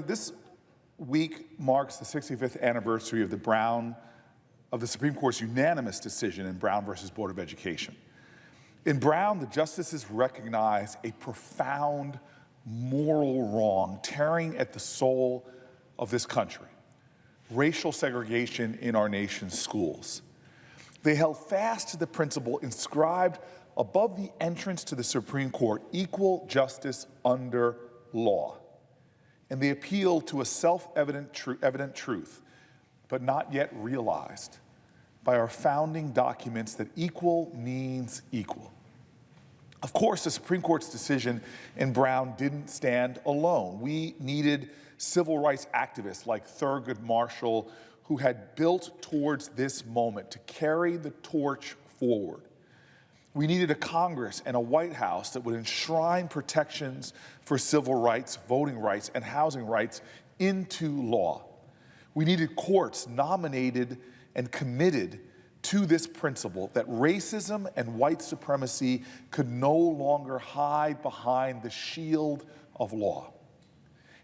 this week marks the 65th anniversary of the Supreme Court's unanimous decision in Brown versus Board of Education. In Brown, the justices recognized a profound moral wrong tearing at the soul of this country: racial segregation in our nation's schools. They held fast to the principle inscribed above the entrance to the Supreme Court: equal justice under law. And they appealed to a self-evident truth, but not yet realized by our founding documents, that equal means equal. Of course, the Supreme Court's decision in Brown didn't stand alone. We needed civil rights activists like Thurgood Marshall, who had built towards this moment to carry the torch forward. We needed a Congress and a White House that would enshrine protections for civil rights, voting rights, and housing rights into law. We needed courts nominated and committed to this principle that racism and white supremacy could no longer hide behind the shield of law.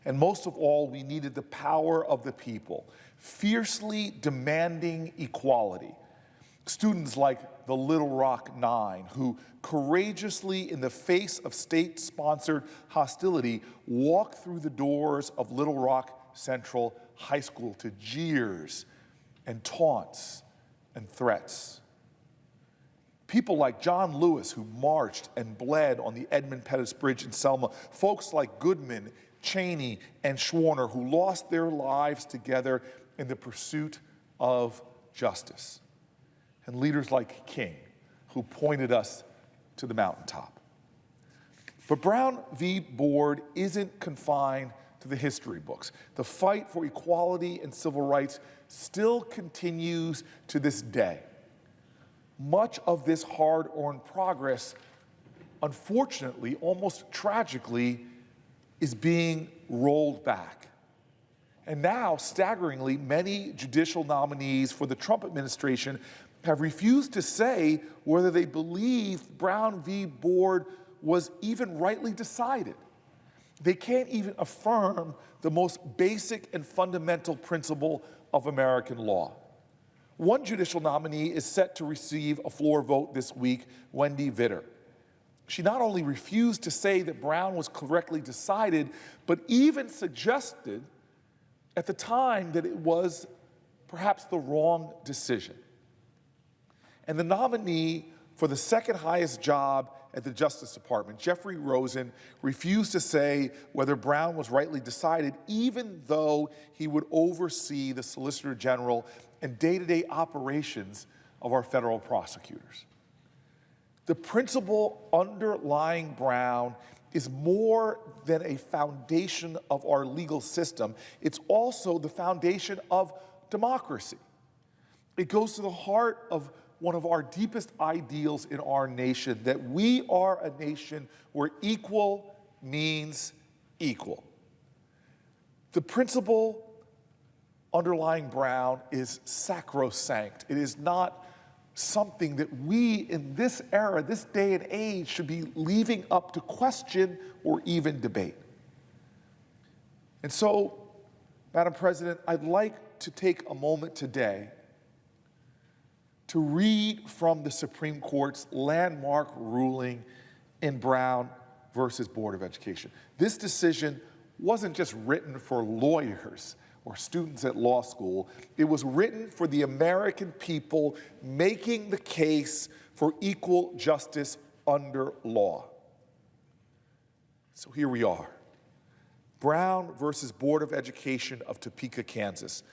And most of all, we needed the power of the people, fiercely demanding equality. Students like the Little Rock Nine, who courageously, in the face of state-sponsored hostility, walked through the doors of Little Rock Central High School to jeers and taunts and threats. People like John Lewis, who marched and bled on the Edmund Pettus Bridge in Selma. Folks like Goodman, Cheney, and Schwerner, who lost their lives together in the pursuit of justice. And leaders like King, who pointed us to the mountaintop. But Brown v. Board isn't confined to the history books. The fight for equality and civil rights still continues to this day. Much of this hard-earned progress, unfortunately, almost tragically, is being rolled back. And now, staggeringly, many judicial nominees for the Trump administration have refused to say whether they believe Brown v. Board was even rightly decided. They can't even affirm the most basic and fundamental principle of American law. One judicial nominee is set to receive a floor vote this week, Wendy Vidder. She not only refused to say that Brown was correctly decided, but even suggested at the time that it was perhaps the wrong decision. And the nominee for the second highest job at the Justice Department, Jeffrey Rosen, refused to say whether Brown was rightly decided, even though he would oversee the Solicitor General and day-to-day operations of our federal prosecutors. The principle underlying Brown is more than a foundation of our legal system. It's also the foundation of democracy. It goes to the heart of one of our deepest ideals in our nation, that we are a nation where equal means equal. The principle underlying Brown is sacrosanct. It is not something that we in this era, this day and age, should be leaving up to question or even debate. And so, Madam President, I'd like to take a moment today to read from the Supreme Court's landmark ruling in Brown versus Board of Education. This decision wasn't just written for lawyers or students at law school. It was written for the American people making the case for equal justice under law. So here we are. Brown versus Board of Education of Topeka, Kansas.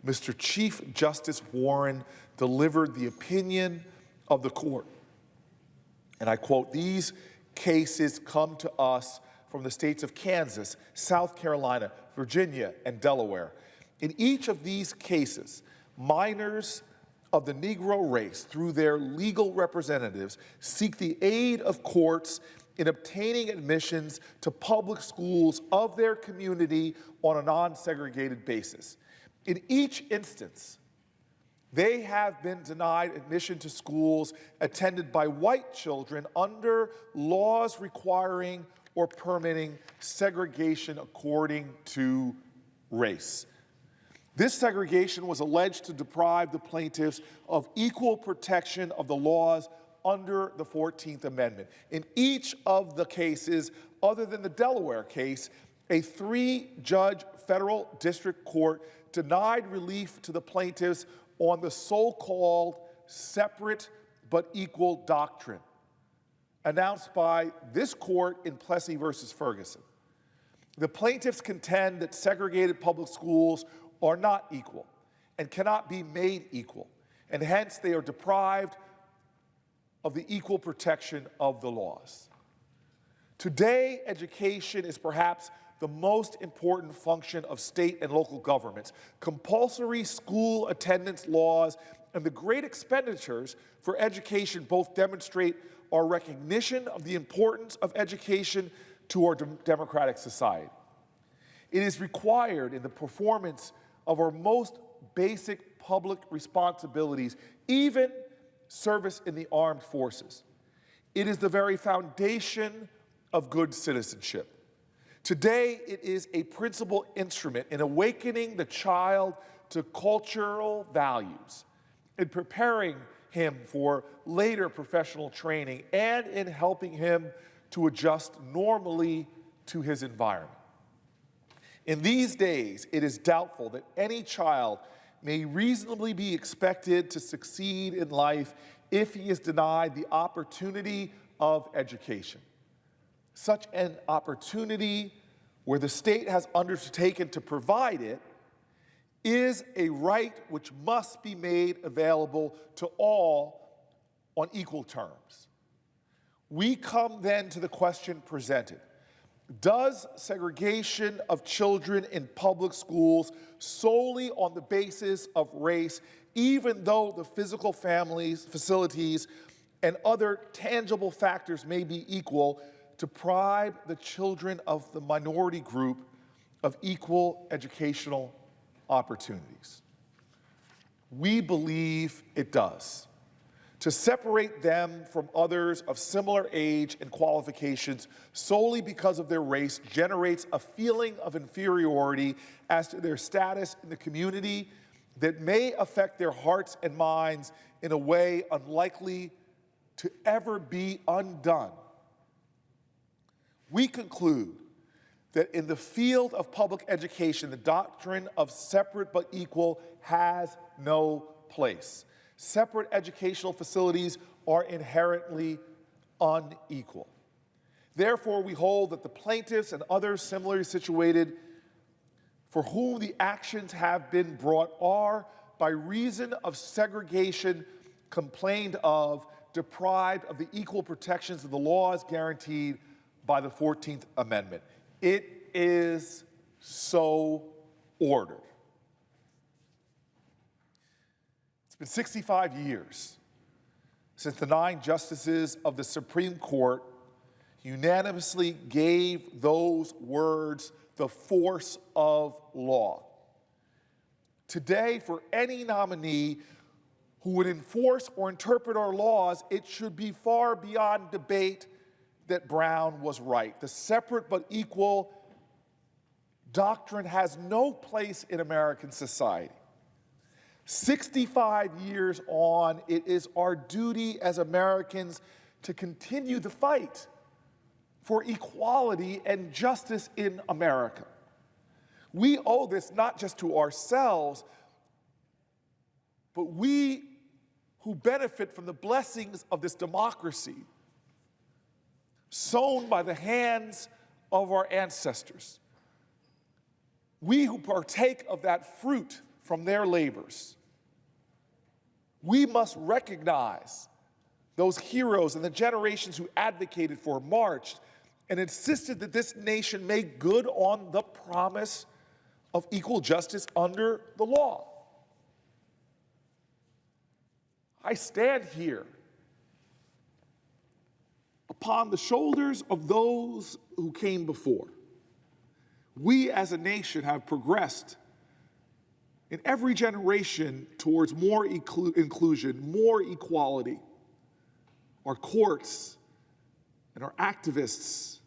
Mr. Chief Justice Warren delivered the opinion of the court. And I quote, "These cases come to us from the states of Kansas, South Carolina, Virginia, and Delaware. In each of these cases, minors of the Negro race, through their legal representatives, seek the aid of courts in obtaining admissions to public schools of their community on a non-segregated basis. In each instance, they have been denied admission to schools attended by white children under laws requiring or permitting segregation according to race. This segregation was alleged to deprive the plaintiffs of equal protection of the laws under the 14th Amendment. In each of the cases, other than the Delaware case, a 3-judge federal district court denied relief to the plaintiffs on the so-called separate but equal doctrine announced by this court in Plessy versus Ferguson. The plaintiffs contend that segregated public schools are not equal and cannot be made equal, and hence they are deprived of the equal protection of the laws. Today, education is perhaps the most important function of state and local governments. Compulsory school attendance laws and the great expenditures for education both demonstrate our recognition of the importance of education to our democratic society. It is required in the performance of our most basic public responsibilities, even service in the armed forces. It is the very foundation of good citizenship. Today, it is a principal instrument in awakening the child to cultural values, in preparing him for later professional training, and in helping him to adjust normally to his environment. In these days, it is doubtful that any child may reasonably be expected to succeed in life if he is denied the opportunity of education. Such an opportunity, where the state has undertaken to provide it, is a right which must be made available to all on equal terms. We come then to the question presented: does segregation of children in public schools solely on the basis of race, even though the physical facilities, and other tangible factors may be equal, deprive the children of the minority group of equal educational opportunities? We believe it does. To separate them from others of similar age and qualifications solely because of their race generates a feeling of inferiority as to their status in the community that may affect their hearts and minds in a way unlikely to ever be undone. We conclude that in the field of public education, the doctrine of separate but equal has no place. Separate educational facilities are inherently unequal. Therefore, we hold that the plaintiffs and others similarly situated for whom the actions have been brought are, by reason of segregation complained of, deprived of the equal protections of the laws guaranteed by the 14th Amendment. It is so ordered. It's been 65 years since the 9 justices of the Supreme Court unanimously gave those words the force of law. Today, for any nominee who would enforce or interpret our laws, it should be far beyond debate that Brown was right. The separate but equal doctrine has no place in American society. 65 years on, it is our duty as Americans to continue the fight for equality and justice in America. We owe this not just to ourselves, but we who benefit from the blessings of this democracy sown by the hands of our ancestors. We who partake of that fruit from their labors. We must recognize those heroes and the generations who advocated for, marched, and insisted that this nation make good on the promise of equal justice under the law. I stand here upon the shoulders of those who came before. We as a nation have progressed in every generation towards more inclusion, more equality. Our courts and our activists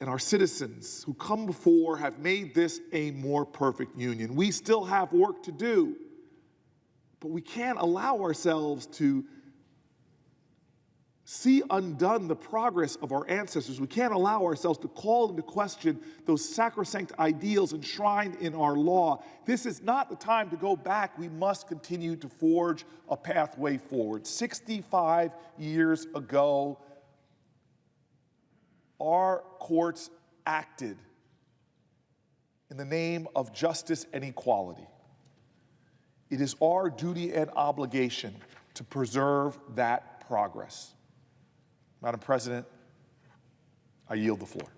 and our citizens who come before have made this a more perfect union. We still have work to do, but we can't allow ourselves to see undone the progress of our ancestors. We can't allow ourselves to call into question those sacrosanct ideals enshrined in our law. This is not the time to go back. We must continue to forge a pathway forward. 65 years ago, our courts acted in the name of justice and equality. It is our duty and obligation to preserve that progress. Madam President, I yield the floor.